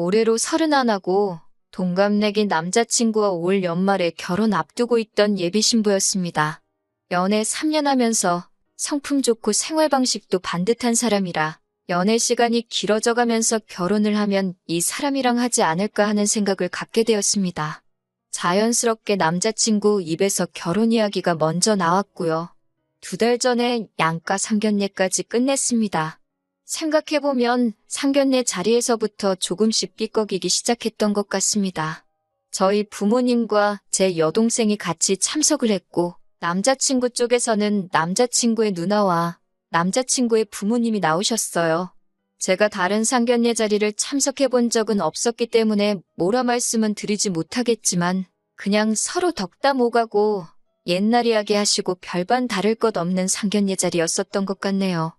올해로 31하고 동갑내기 남자친구와 올 연말에 결혼 앞두고 있던 예비 신부였습니다. 연애 3년 하면서 성품 좋고 생활 방식도 반듯한 사람이라 연애 시간이 길어져가면서 결혼을 하면 이 사람이랑 하지 않을까 하는 생각을 갖게 되었습니다. 자연스럽게 남자친구 입에서 결혼 이야기가 먼저 나왔고요. 2달 전에 양가 상견례까지 끝냈습니다. 생각해보면 상견례 자리에서부터 조금씩 삐걱이기 시작했던 것 같습니다. 저희 부모님과 제 여동생이 같이 참석을 했고 남자친구 쪽에서는 남자친구의 누나와 남자친구의 부모님이 나오셨어요. 제가 다른 상견례 자리를 참석해본 적은 없었기 때문에 뭐라 말씀은 드리지 못하겠지만 그냥 서로 덕담 오가고 옛날 이야기 하시고 별반 다를 것 없는 상견례 자리였었던 것 같네요.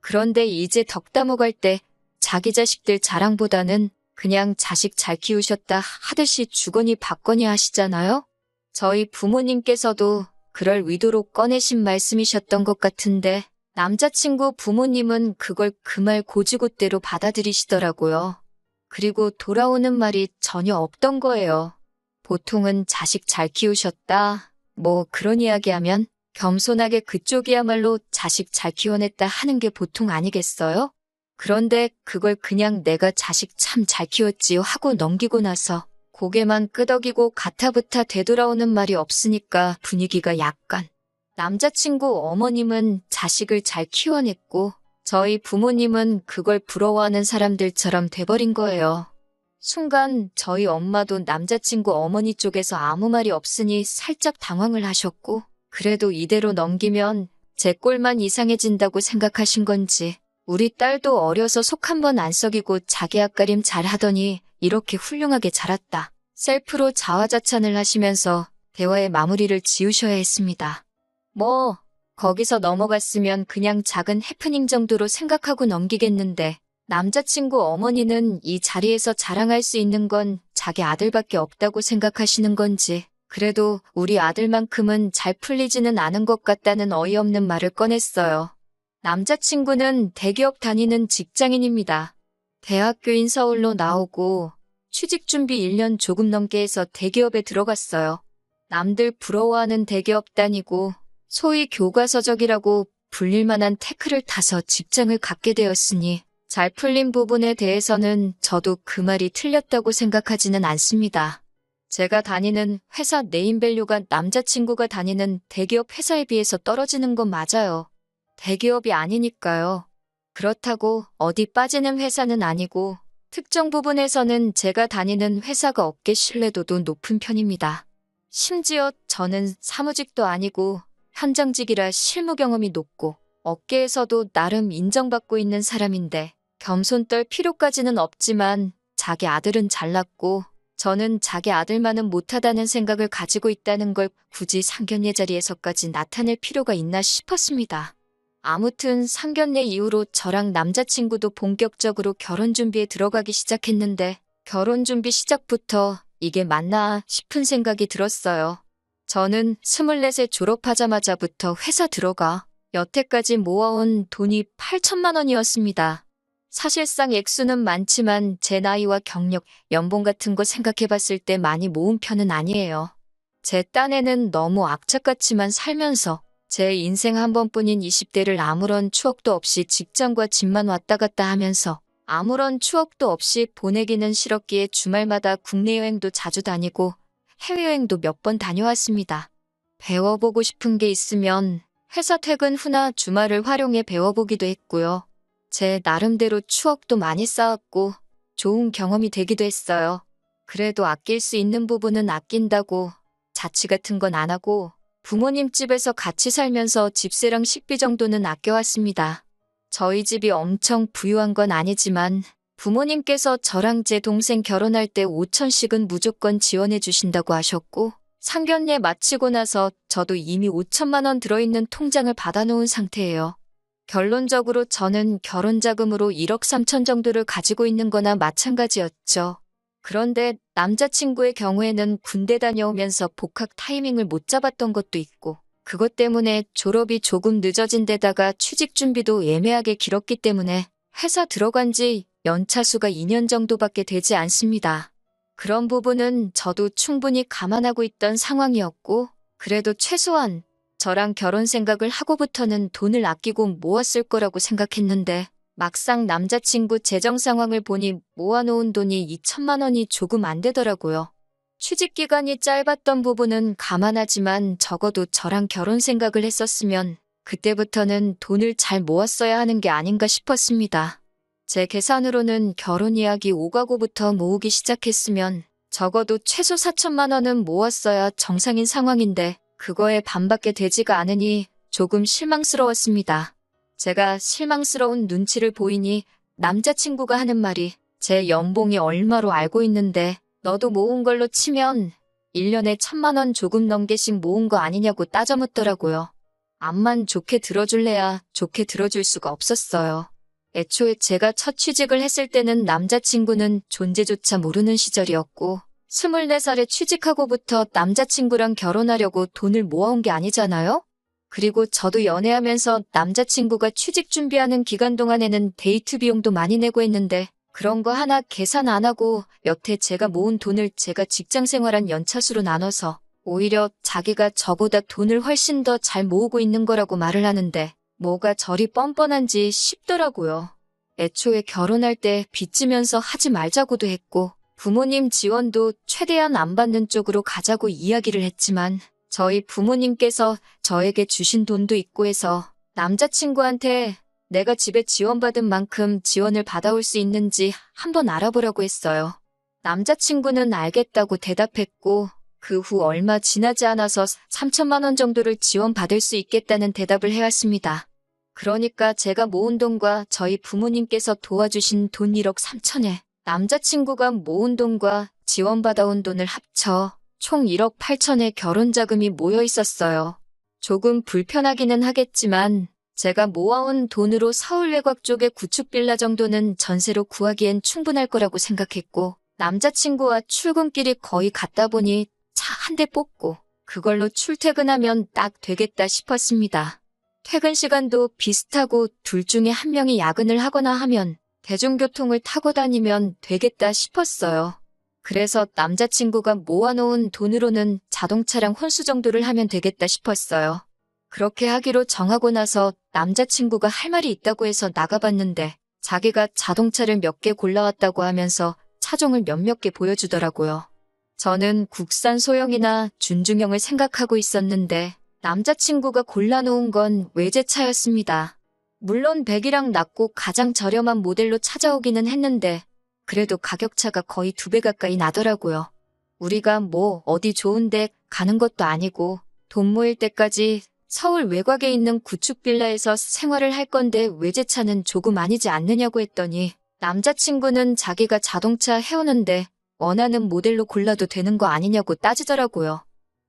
그런데 이제 덕담 오갈 때 자기 자식들 자랑보다는 그냥 자식 잘 키우셨다 하듯이 주거니 받거니 하시잖아요? 저희 부모님께서도 그럴 의도로 꺼내신 말씀이셨던 것 같은데 남자친구 부모님은 그걸 그 말 고지고대로 받아들이시더라고요. 그리고 돌아오는 말이 전혀 없던 거예요. 보통은 자식 잘 키우셨다, 뭐 그런 이야기하면 겸손하게 그쪽이야말로 자식 잘 키워냈다 하는 게 보통 아니겠어요? 그런데 그걸 그냥 내가 자식 참 잘 키웠지요 하고 넘기고 나서 고개만 끄덕이고 가타부타 되돌아오는 말이 없으니까 분위기가 약간. 남자친구 어머님은 자식을 잘 키워냈고 저희 부모님은 그걸 부러워하는 사람들처럼 돼버린 거예요. 순간 저희 엄마도 남자친구 어머니 쪽에서 아무 말이 없으니 살짝 당황을 하셨고 그래도 이대로 넘기면 제 꼴만 이상해진다고 생각하신 건지 우리 딸도 어려서 속 한 번 안 썩이고 자기 앞가림 잘하더니 이렇게 훌륭하게 자랐다. 셀프로 자화자찬을 하시면서 대화의 마무리를 지으셔야 했습니다. 뭐 거기서 넘어갔으면 그냥 작은 해프닝 정도로 생각하고 넘기겠는데 남자친구 어머니는 이 자리에서 자랑할 수 있는 건 자기 아들밖에 없다고 생각하시는 건지 그래도 우리 아들만큼은 잘 풀리지는 않은 것 같다는 어이없는 말을 꺼냈어요. 남자친구는 대기업 다니는 직장인입니다. 대학교인 서울로 나오고 취직 준비 1년 조금 넘게 해서 대기업에 들어갔어요. 남들 부러워하는 대기업 다니고 소위 교과서적이라고 불릴 만한 태클을 타서 직장을 갖게 되었으니 잘 풀린 부분에 대해서는 저도 그 말이 틀렸다고 생각하지는 않습니다. 제가 다니는 회사 네임밸류가 남자친구가 다니는 대기업 회사에 비해서 떨어지는 건 맞아요. 대기업이 아니니까요. 그렇다고 어디 빠지는 회사는 아니고 특정 부분에서는 제가 다니는 회사가 업계 신뢰도도 높은 편입니다. 심지어 저는 사무직도 아니고 현장직이라 실무 경험이 높고 업계에서도 나름 인정받고 있는 사람인데 겸손 떨 필요까지는 없지만 자기 아들은 잘났고 저는 자기 아들만은 못하다는 생각을 가지고 있다는 걸 굳이 상견례 자리에서까지 나타낼 필요가 있나 싶었습니다. 아무튼 상견례 이후로 저랑 남자친구도 본격적으로 결혼 준비에 들어가기 시작했는데 결혼 준비 시작부터 이게 맞나 싶은 생각이 들었어요. 저는 24세 졸업하자마자부터 회사 들어가 여태까지 모아온 돈이 8천만 원이었습니다. 사실상 액수는 많지만 제 나이와 경력, 연봉 같은 거 생각해봤을 때 많이 모은 편은 아니에요. 제 딴에는 너무 악착같이만 살면서 제 인생 한 번뿐인 20대를 아무런 추억도 없이 직장과 집만 왔다 갔다 하면서 아무런 추억도 없이 보내기는 싫었기에 주말마다 국내 여행도 자주 다니고 해외여행도 몇 번 다녀왔습니다. 배워보고 싶은 게 있으면 회사 퇴근 후나 주말을 활용해 배워보기도 했고요. 제 나름대로 추억도 많이 쌓았고 좋은 경험이 되기도 했어요. 그래도 아낄 수 있는 부분은 아낀다고 자취 같은 건 안 하고 부모님 집에서 같이 살면서 집세랑 식비 정도는 아껴왔습니다. 저희 집이 엄청 부유한 건 아니지만 부모님께서 저랑 제 동생 결혼할 때 5천씩은 무조건 지원해 주신다고 하셨고 상견례 마치고 나서 저도 이미 5천만 원 들어있는 통장을 받아놓은 상태예요. 결론적으로 저는 결혼 자금으로 1억 3천 정도를 가지고 있는 거나 마찬가지였죠. 그런데 남자친구의 경우에는 군대 다녀오면서 복학 타이밍을 못 잡았던 것도 있고 그것 때문에 졸업이 조금 늦어진 데다가 취직 준비도 애매하게 길었기 때문에 회사 들어간 지 연차수가 2년 정도밖에 되지 않습니다. 그런 부분은 저도 충분히 감안하고 있던 상황이었고, 그래도 최소한 저랑 결혼 생각을 하고부터는 돈을 아끼고 모았을 거라고 생각했는데, 막상 남자친구 재정 상황을 보니 모아놓은 돈이 2천만 원이 조금 안 되더라고요. 취직 기간이 짧았던 부분은 감안하지만 적어도 저랑 결혼 생각을 했었으면 그때부터는 돈을 잘 모았어야 하는 게 아닌가 싶었습니다. 제 계산으로는 결혼 이야기 오가고부터 모으기 시작했으면 적어도 최소 4천만 원은 모았어야 정상인 상황인데 그거에 반밖에 되지가 않으니 조금 실망스러웠습니다. 제가 실망스러운 눈치를 보이니 남자친구가 하는 말이 제 연봉이 얼마로 알고 있는데 너도 모은 걸로 치면 1년에 1천만 원 조금 넘게씩 모은 거 아니냐고 따져 묻더라고요. 암만 좋게 들어줄래야 좋게 들어줄 수가 없었어요. 애초에 제가 첫 취직을 했을 때는 남자친구는 존재조차 모르는 시절이었고 24살에 취직하고부터 남자친구랑 결혼하려고 돈을 모아온 게 아니잖아요? 그리고 저도 연애하면서 남자친구가 취직 준비하는 기간 동안에는 데이트 비용도 많이 내고 했는데 그런 거 하나 계산 안 하고 여태 제가 모은 돈을 제가 직장 생활한 연차수로 나눠서 오히려 자기가 저보다 돈을 훨씬 더 잘 모으고 있는 거라고 말을 하는데 뭐가 저리 뻔뻔한지 싶더라고요. 애초에 결혼할 때 빚지면서 하지 말자고도 했고 부모님 지원도 최대한 안 받는 쪽으로 가자고 이야기를 했지만 저희 부모님께서 저에게 주신 돈도 있고 해서 남자친구한테 내가 집에 지원받은 만큼 지원을 받아올 수 있는지 한번 알아보라고 했어요. 남자친구는 알겠다고 대답했고 그 후 얼마 지나지 않아서 3천만 원 정도를 지원받을 수 있겠다는 대답을 해왔습니다. 그러니까 제가 모은 돈과 저희 부모님께서 도와주신 돈 1억 3천에 남자친구가 모은 돈과 지원받아온 돈을 합쳐 총 1억 8천의 결혼자금이 모여 있었어요. 조금 불편하기는 하겠지만 제가 모아온 돈으로 서울 외곽 쪽의 구축 빌라 정도는 전세로 구하기엔 충분할 거라고 생각했고 남자친구와 출근길이 거의 같다 보니 차 한 대 뽑고 그걸로 출퇴근하면 딱 되겠다 싶었습니다. 퇴근 시간도 비슷하고 둘 중에 한 명이 야근을 하거나 하면 대중교통을 타고 다니면 되겠다 싶었어요. 그래서 남자친구가 모아놓은 돈으로는 자동차랑 혼수 정도를 하면 되겠다 싶었어요. 그렇게 하기로 정하고 나서 남자친구가 할 말이 있다고 해서 나가봤는데 자기가 자동차를 몇 개 골라왔다고 하면서 차종을 몇몇 개 보여주더라고요. 저는 국산 소형이나 준중형을 생각하고 있었는데 남자친구가 골라놓은 건 외제차였습니다. 물론 배기량 낮고 가장 저렴한 모델로 찾아오기는 했는데 그래도 가격차가 거의 2배 가까이 나더라고요. 우리가 뭐 어디 좋은데 가는 것도 아니고 돈 모일 때까지 서울 외곽에 있는 구축 빌라에서 생활을 할 건데 외제차는 조금 아니지 않느냐고 했더니 남자친구는 자기가 자동차 해오는데 원하는 모델로 골라도 되는 거 아니냐고 따지더라고요.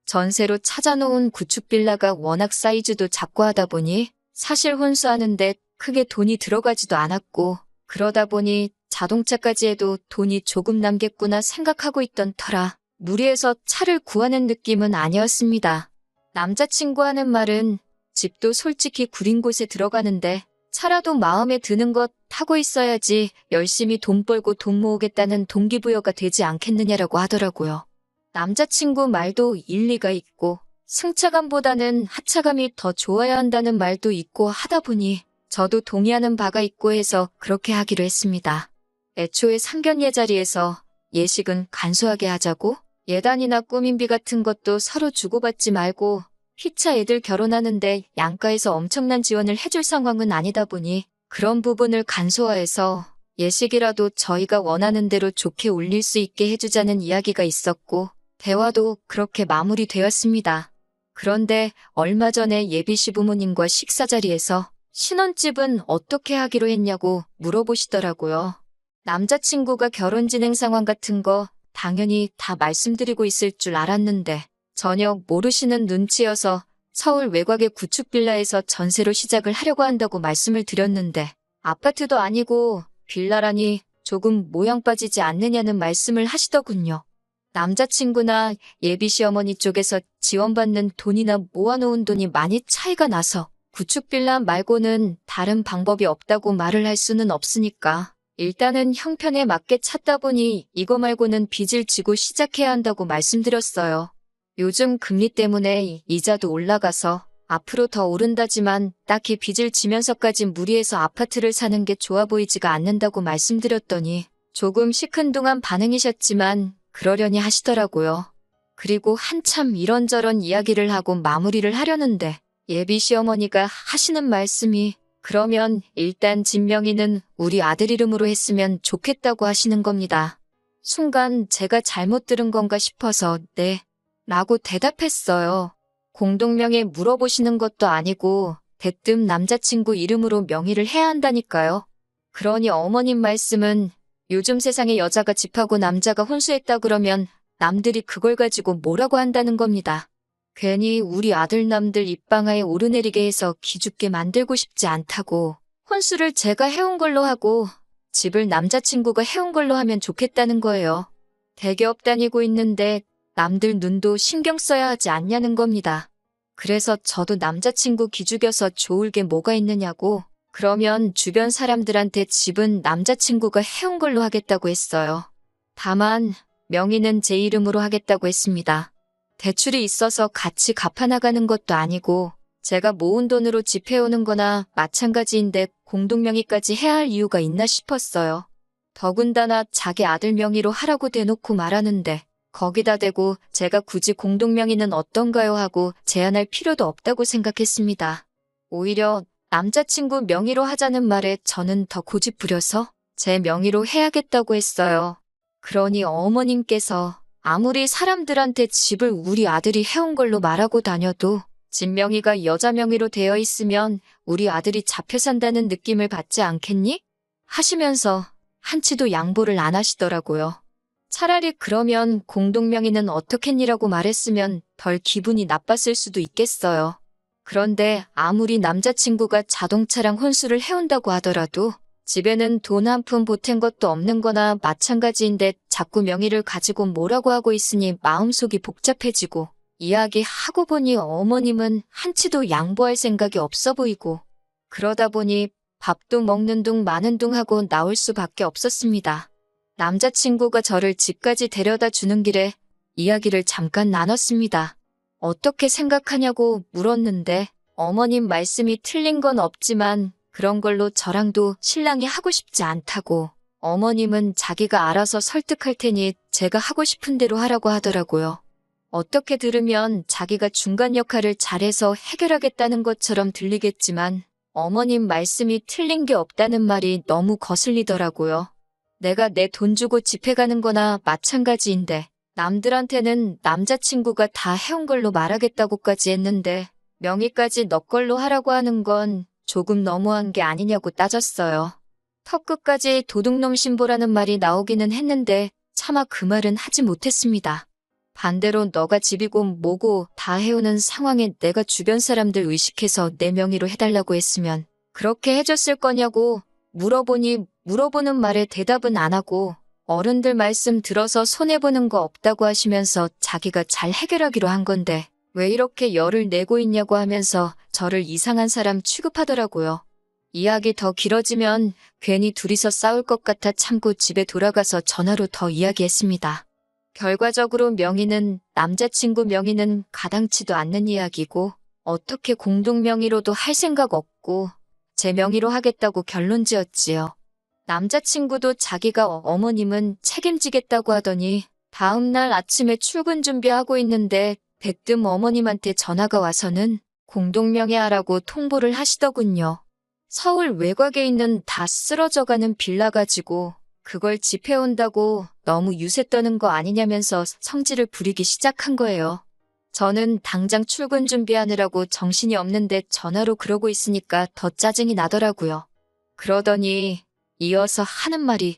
전세로 찾아놓은 구축 빌라가 워낙 사이즈도 작고 하다 보니 사실 혼수하는데 크게 돈이 들어가지도 않았고 그러다 보니 자동차까지 해도 돈이 조금 남겠구나 생각하고 있던 터라 무리해서 차를 구하는 느낌은 아니었습니다. 남자친구 하는 말은 집도 솔직히 구린 곳에 들어가는데 차라도 마음에 드는 것 타고 있어야지 열심히 돈 벌고 돈 모으겠다는 동기부여가 되지 않겠느냐라고 하더라고요. 남자친구 말도 일리가 있고 승차감보다는 하차감이 더 좋아야 한다는 말도 있고 하다 보니 저도 동의하는 바가 있고 해서 그렇게 하기로 했습니다. 애초에 상견례 자리에서 예식은 간소하게 하자고 예단이나 꾸민비 같은 것도 서로 주고받지 말고 피차 애들 결혼하는데 양가에서 엄청난 지원을 해줄 상황은 아니다 보니 그런 부분을 간소화해서 예식이라도 저희가 원하는 대로 좋게 올릴 수 있게 해주자는 이야기가 있었고 대화도 그렇게 마무리되었습니다. 그런데 얼마 전에 예비 시부모님과 식사 자리에서 신혼집은 어떻게 하기로 했냐고 물어보시더라고요. 남자친구가 결혼 진행 상황 같은 거 당연히 다 말씀드리고 있을 줄 알았는데 전혀 모르시는 눈치여서 서울 외곽의 구축 빌라에서 전세로 시작을 하려고 한다고 말씀을 드렸는데 아파트도 아니고 빌라라니 조금 모양 빠지지 않느냐는 말씀을 하시더군요. 남자친구나 예비 시어머니 쪽에서 지원받는 돈이나 모아놓은 돈이 많이 차이가 나서 구축 빌라 말고는 다른 방법이 없다고 말을 할 수는 없으니까 일단은 형편에 맞게 찾다 보니 이거 말고는 빚을 지고 시작해야 한다고 말씀드렸어요. 요즘 금리 때문에 이자도 올라가서 앞으로 더 오른다지만 딱히 빚을 지면서까지 무리해서 아파트를 사는 게 좋아 보이지가 않는다고 말씀드렸더니 조금 시큰둥한 반응이셨지만 그러려니 하시더라고요. 그리고 한참 이런저런 이야기를 하고 마무리를 하려는데 예비 시어머니가 하시는 말씀이 그러면 일단 집 명의는 우리 아들 이름으로 했으면 좋겠다고 하시는 겁니다. 순간 제가 잘못 들은 건가 싶어서 네 라고 대답했어요. 공동명의 물어보시는 것도 아니고 대뜸 남자친구 이름으로 명의를 해야 한다니까요. 그러니 어머님 말씀은 요즘 세상에 여자가 집하고 남자가 혼수했다 그러면 남들이 그걸 가지고 뭐라고 한다는 겁니다. 괜히 우리 아들 남들 입방아에 오르내리게 해서 기죽게 만들고 싶지 않다고 혼수를 제가 해온 걸로 하고 집을 남자친구가 해온 걸로 하면 좋겠다는 거예요. 대기업 다니고 있는데 남들 눈도 신경 써야 하지 않냐는 겁니다. 그래서 저도 남자친구 기죽여서 좋을 게 뭐가 있느냐고 그러면 주변 사람들한테 집은 남자친구가 해온 걸로 하겠다고 했어요. 다만 명의는 제 이름으로 하겠다고 했습니다. 대출이 있어서 같이 갚아나가는 것도 아니고 제가 모은 돈으로 집 해오는 거나 마찬가지인데 공동명의까지 해야 할 이유가 있나 싶었어요. 더군다나 자기 아들 명의로 하라고 대놓고 말하는데 거기다 대고 제가 굳이 공동명의는 어떤가요 하고 제안할 필요도 없다고 생각했습니다. 오히려 남자친구 명의로 하자는 말에 저는 더 고집부려서 제 명의로 해야겠다고 했어요. 그러니 어머님께서 아무리 사람들한테 집을 우리 아들이 해온 걸로 말하고 다녀도 집 명의가 여자 명의로 되어 있으면 우리 아들이 잡혀 산다는 느낌을 받지 않겠니? 하시면서 한치도 양보를 안 하시더라고요. 차라리 그러면 공동명의는 어떻겠니라고 말했으면 덜 기분이 나빴을 수도 있겠어요. 그런데 아무리 남자친구가 자동차랑 혼수를 해온다고 하더라도 집에는 돈 한 푼 보탠 것도 없는 거나 마찬가지인데 자꾸 명의를 가지고 뭐라고 하고 있으니 마음속이 복잡해지고 이야기하고 보니 어머님은 한치도 양보할 생각이 없어 보이고 그러다 보니 밥도 먹는 둥 마는 둥 하고 나올 수밖에 없었습니다. 남자친구가 저를 집까지 데려다 주는 길에 이야기를 잠깐 나눴습니다. 어떻게 생각하냐고 물었는데 어머님 말씀이 틀린 건 없지만 그런 걸로 저랑도 신랑이 하고 싶지 않다고 어머님은 자기가 알아서 설득할 테니 제가 하고 싶은 대로 하라고 하더라고요. 어떻게 들으면 자기가 중간 역할을 잘해서 해결하겠다는 것처럼 들리겠지만 어머님 말씀이 틀린 게 없다는 말이 너무 거슬리더라고요. 내가 내 돈 주고 집에 가는 거나 마찬가지인데 남들한테는 남자친구가 다 해온 걸로 말하겠다고까지 했는데 명의까지 너 걸로 하라고 하는 건 조금 너무한 게 아니냐고 따졌어요. 턱끝까지 도둑놈 신보라는 말이 나오기는 했는데 차마 그 말은 하지 못했습니다. 반대로 너가 집이고 뭐고 다 해오는 상황에 내가 주변 사람들 의식해서 내 명의로 해달라고 했으면 그렇게 해줬을 거냐고 물어보니 물어보는 말에 대답은 안 하고 어른들 말씀 들어서 손해보는 거 없다고 하시면서 자기가 잘 해결하기로 한 건데 왜 이렇게 열을 내고 있냐고 하면서 저를 이상한 사람 취급하더라고요. 이야기 더 길어지면 괜히 둘이서 싸울 것 같아 참고 집에 돌아가서 전화로 더 이야기했습니다. 결과적으로 명의는 남자친구 명의는 가당치도 않는 이야기고 어떻게 공동명의로도 할 생각 없고 제 명의로 하겠다고 결론 지었지요. 남자친구도 자기가 어머님은 책임지겠다고 하더니 다음날 아침에 출근 준비하고 있는데 대뜸 어머님한테 전화가 와서는 공동명의하라고 통보를 하시더군요. 서울 외곽에 있는 다 쓰러져가는 빌라 가지고 그걸 집해온다고 너무 유세 떠는 거 아니냐면서 성질을 부리기 시작한 거예요. 저는 당장 출근 준비하느라고 정신이 없는데 전화로 그러고 있으니까 더 짜증이 나더라고요. 그러더니 이어서 하는 말이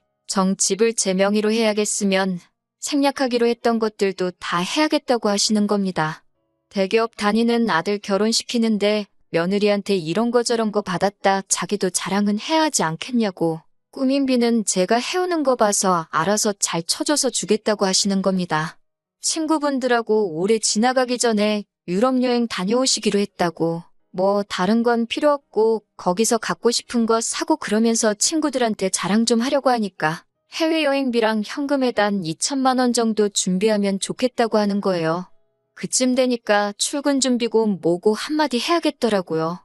집을 제 명의로 해야겠으면 생략하기로 했던 것들도 다 해야겠다고 하시는 겁니다. 대기업 다니는 아들 결혼시키는데 며느리한테 이런 거 저런 거 받았다 자기도 자랑은 해야 하지 않겠냐고 꾸민비는 제가 해오는 거 봐서 알아서 잘 쳐줘서 주겠다고 하시는 겁니다. 친구분들하고 올해 지나가기 전에 유럽 여행 다녀오시기로 했다고 뭐 다른 건 필요 없고 거기서 갖고 싶은 거 사고 그러면서 친구들한테 자랑 좀 하려고 하니까 해외여행비랑 현금에단 2천만 원 정도 준비하면 좋겠다고 하는 거예요. 그쯤 되니까 출근 준비고 뭐고 한마디 해야겠더라고요.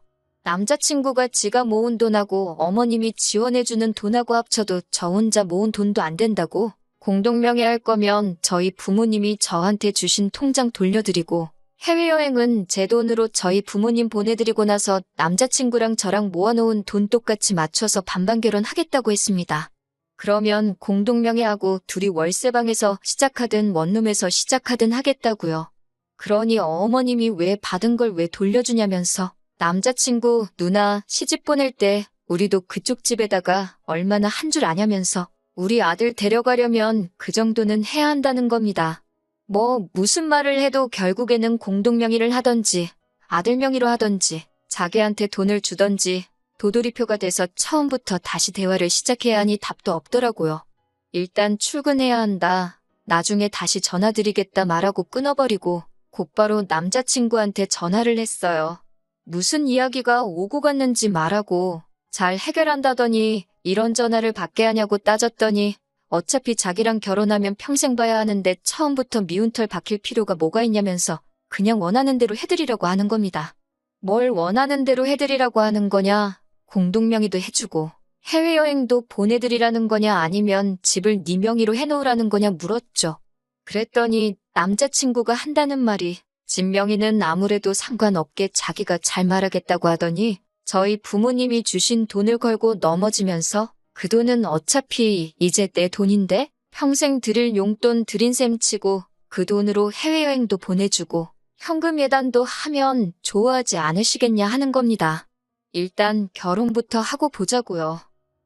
남자친구가 지가 모은 돈하고 어머님이 지원해주는 돈하고 합쳐도 저 혼자 모은 돈도 안 된다고. 공동명의할 거면 저희 부모님이 저한테 주신 통장 돌려드리고 해외여행은 제 돈으로 저희 부모님 보내드리고 나서 남자친구랑 저랑 모아놓은 돈 똑같이 맞춰서 반반 결혼하겠다고 했습니다. 그러면 공동명의하고 둘이 월세방에서 시작하든 원룸에서 시작하든 하겠다고요. 그러니 어머님이 왜 받은 걸 왜 돌려주냐면서 남자친구 누나 시집 보낼 때 우리도 그쪽 집에다가 얼마나 한 줄 아냐면서 우리 아들 데려가려면 그 정도는 해야 한다는 겁니다. 뭐 무슨 말을 해도 결국에는 공동명의를 하던지 아들 명의로 하던지 자기한테 돈을 주던지 도돌이표가 돼서 처음부터 다시 대화를 시작해야 하니 답도 없더라고요. 일단 출근해야 한다. 나중에 다시 전화드리겠다 말하고 끊어버리고 곧바로 남자친구한테 전화를 했어요. 무슨 이야기가 오고 갔는지 말하고 잘 해결한다더니 이런 전화를 받게 하냐고 따졌더니 어차피 자기랑 결혼하면 평생 봐야 하는데 처음부터 미운 털 박힐 필요가 뭐가 있냐면서 그냥 원하는 대로 해드리라고 하는 겁니다. 뭘 원하는 대로 해드리라고 하는 거냐? 공동명의도 해주고 해외여행도 보내드리라는 거냐 아니면 집을 네 명의로 해놓으라는 거냐 물었죠. 그랬더니 남자친구가 한다는 말이 집 명의는 아무래도 상관없게 자기가 잘 말하겠다고 하더니 저희 부모님이 주신 돈을 걸고 넘어지면서 그 돈은 어차피 이제 내 돈인데 평생 드릴 용돈 드린 셈 치고 그 돈으로 해외여행도 보내주고 현금 예단도 하면 좋아하지 않으시겠냐 하는 겁니다. 일단 결혼부터 하고 보자고요.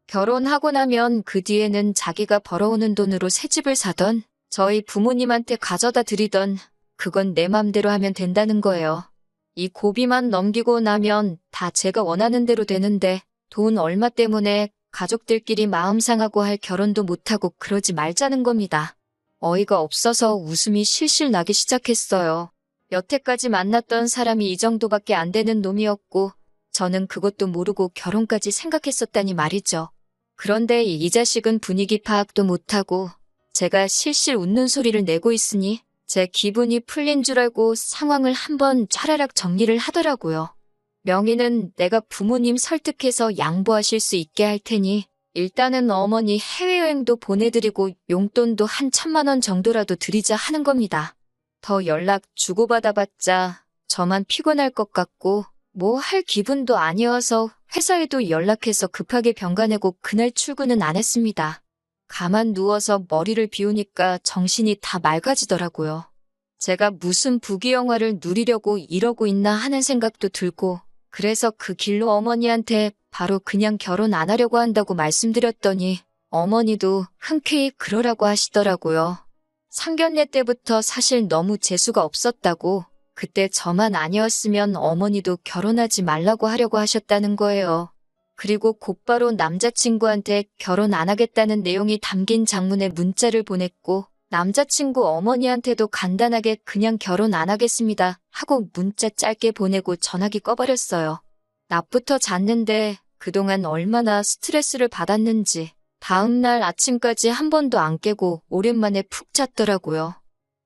결혼하고 나면 그 뒤에는 자기가 벌어오는 돈으로 새 집을 사던 저희 부모님한테 가져다 드리던 그건 내 맘대로 하면 된다는 거예요. 이 고비만 넘기고 나면 다 제가 원하는 대로 되는데 돈 얼마 때문에 가족들끼리 마음 상하고 할 결혼도 못하고 그러지 말자는 겁니다. 어이가 없어서 웃음이 실실 나기 시작했어요. 여태까지 만났던 사람이 이 정도밖에 안 되는 놈이었고 저는 그것도 모르고 결혼까지 생각했었다니 말이죠. 그런데 이 자식은 분위기 파악도 못하고 제가 실실 웃는 소리를 내고 있으니 제 기분이 풀린 줄 알고 상황을 한번 차라락 정리를 하더라고요. 명의는 내가 부모님 설득해서 양보하실 수 있게 할 테니 일단은 어머니 해외여행도 보내드리고 용돈도 한 1,000만 원 정도라도 드리자 하는 겁니다. 더 연락 주고받아봤자 저만 피곤할 것 같고 뭐 할 기분도 아니어서 회사에도 연락해서 급하게 병가 내고 그날 출근은 안 했습니다. 가만 누워서 머리를 비우니까 정신이 다 맑아지더라고요. 제가 무슨 부귀영화를 누리려고 이러고 있나 하는 생각도 들고 그래서 그 길로 어머니한테 바로 그냥 결혼 안 하려고 한다고 말씀드렸더니 어머니도 흔쾌히 그러라고 하시더라고요. 상견례 때부터 사실 너무 재수가 없었다고 그때 저만 아니었으면 어머니도 결혼하지 말라고 하려고 하셨다는 거예요. 그리고 곧바로 남자친구한테 결혼 안 하겠다는 내용이 담긴 장문의 문자를 보냈고 남자친구 어머니한테도 간단하게 그냥 결혼 안 하겠습니다 하고 문자 짧게 보내고 전화기 꺼버렸어요. 낮부터 잤는데 그동안 얼마나 스트레스를 받았는지 다음날 아침까지 한 번도 안 깨고 오랜만에 푹 잤더라고요.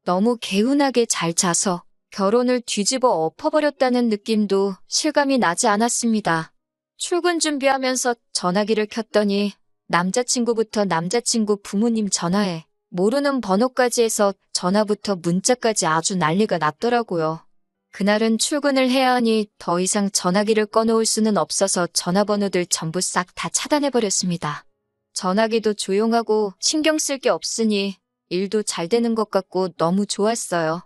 너무 개운하게 잘 자서 결혼을 뒤집어 엎어버렸다는 느낌도 실감이 나지 않았습니다. 출근 준비하면서 전화기를 켰더니 남자친구부터 남자친구 부모님 전화에 모르는 번호까지 해서 전화부터 문자까지 아주 난리가 났더라고요. 그날은 출근을 해야 하니 더 이상 전화기를 꺼놓을 수는 없어서 전화번호들 전부 싹 다 차단해버렸습니다. 전화기도 조용하고 신경 쓸 게 없으니 일도 잘 되는 것 같고 너무 좋았어요.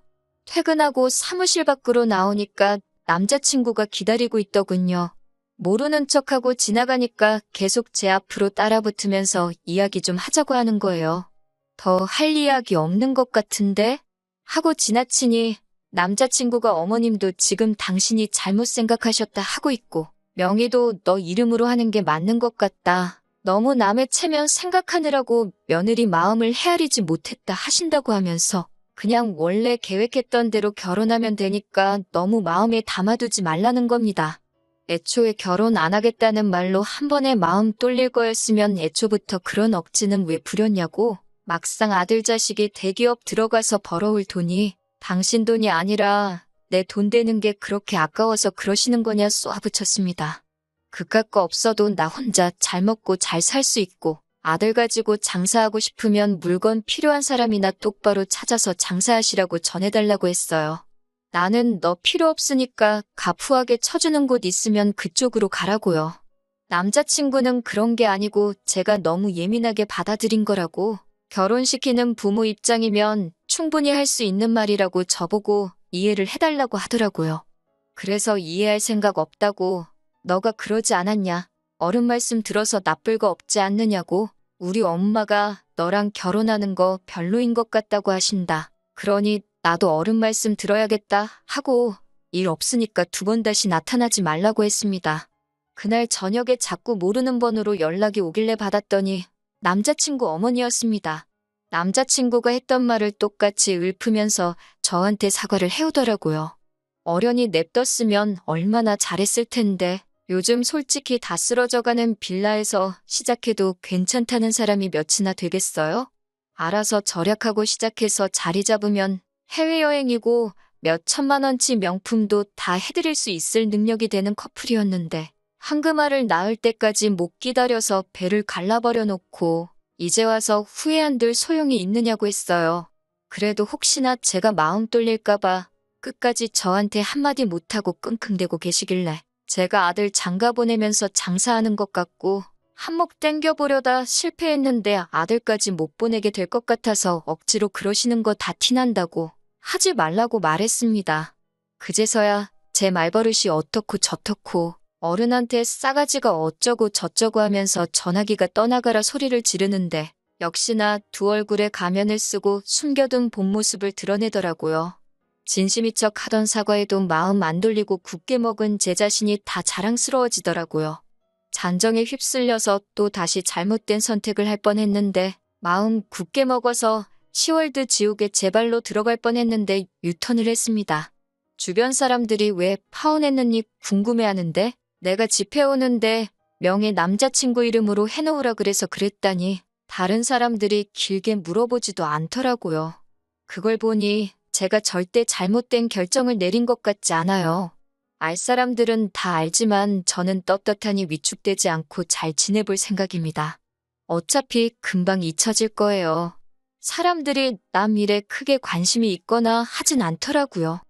퇴근하고 사무실 밖으로 나오니까 남자친구가 기다리고 있더군요. 모르는 척하고 지나가니까 계속 제 앞으로 따라붙으면서 이야기 좀 하자고 하는 거예요. 더 할 이야기 없는 것 같은데? 하고 지나치니 남자친구가 어머님도 지금 당신이 잘못 생각하셨다 하고 있고 명의도 너 이름으로 하는 게 맞는 것 같다. 너무 남의 체면 생각하느라고 며느리 마음을 헤아리지 못했다 하신다고 하면서 그냥 원래 계획했던 대로 결혼하면 되니까 너무 마음에 담아두지 말라는 겁니다. 애초에 결혼 안 하겠다는 말로 한 번에 마음 뚫릴 거였으면 애초부터 그런 억지는 왜 부렸냐고. 막상 아들 자식이 대기업 들어가서 벌어올 돈이 당신 돈이 아니라 내 돈 되는 게 그렇게 아까워서 그러시는 거냐 쏘아붙였습니다. 그깟 거 없어도 나 혼자 잘 먹고 잘 살 수 있고 아들 가지고 장사하고 싶으면 물건 필요한 사람이나 똑바로 찾아서 장사하시라고 전해달라고 했어요. 나는 너 필요 없으니까 가푸하게 쳐주는 곳 있으면 그쪽으로 가라고요. 남자친구는 그런 게 아니고 제가 너무 예민하게 받아들인 거라고. 결혼시키는 부모 입장이면 충분히 할 수 있는 말이라고 저보고 이해를 해달라고 하더라고요. 그래서 이해할 생각 없다고. 너가 그러지 않았냐. 어른 말씀 들어서 나쁠 거 없지 않느냐고. 우리 엄마가 너랑 결혼하는 거 별로인 것 같다고 하신다. 그러니 나도 어른 말씀 들어야겠다 하고 일 없으니까 두 번 다시 나타나지 말라고 했습니다. 그날 저녁에 자꾸 모르는 번호로 연락이 오길래 받았더니 남자친구 어머니였습니다. 남자친구가 했던 말을 똑같이 읊으면서 저한테 사과를 해오더라고요. 어련히 냅뒀으면 얼마나 잘했을 텐데 요즘 솔직히 다 쓰러져가는 빌라에서 시작해도 괜찮다는 사람이 몇이나 되겠어요? 알아서 절약하고 시작해서 자리 잡으면 해외여행이고 몇 천만 원치 명품도 다 해드릴 수 있을 능력이 되는 커플이었는데 황금알을 낳을 때까지 못 기다려서 배를 갈라버려 놓고 이제 와서 후회한들 소용이 있느냐고 했어요. 그래도 혹시나 제가 마음 떨릴까봐 끝까지 저한테 한마디 못하고 끙끙대고 계시길래 제가 아들 장가 보내면서 장사하는 것 같고 한몫 땡겨보려다 실패했는데 아들까지 못 보내게 될 것 같아서 억지로 그러시는 거 다 티난다고 하지 말라고 말했습니다. 그제서야 제 말버릇이 어떻고 저떻고 어른한테 싸가지가 어쩌고 저쩌고 하면서 전화기가 떠나가라 소리를 지르는데 역시나 두 얼굴에 가면을 쓰고 숨겨둔 본 모습을 드러내더라고요. 진심인 척 하던 사과에도 마음 안 돌리고 굳게 먹은 제 자신이 다 자랑스러워지더라고요. 잔정에 휩쓸려서 또 다시 잘못된 선택을 할 뻔했는데 마음 굳게 먹어서 시월드 지옥에 제 발로 들어갈 뻔했는데 유턴을 했습니다. 주변 사람들이 왜 파혼했느니 궁금해하는데 내가 집해오는데 명예 남자친구 이름으로 해놓으라 그래서 그랬다니 다른 사람들이 길게 물어보지도 않더라고요. 그걸 보니 제가 절대 잘못된 결정을 내린 것 같지 않아요. 알 사람들은 다 알지만 저는 떳떳하니 위축되지 않고 잘 지내볼 생각입니다. 어차피 금방 잊혀질 거예요. 사람들이 남 일에 크게 관심이 있거나 하진 않더라고요.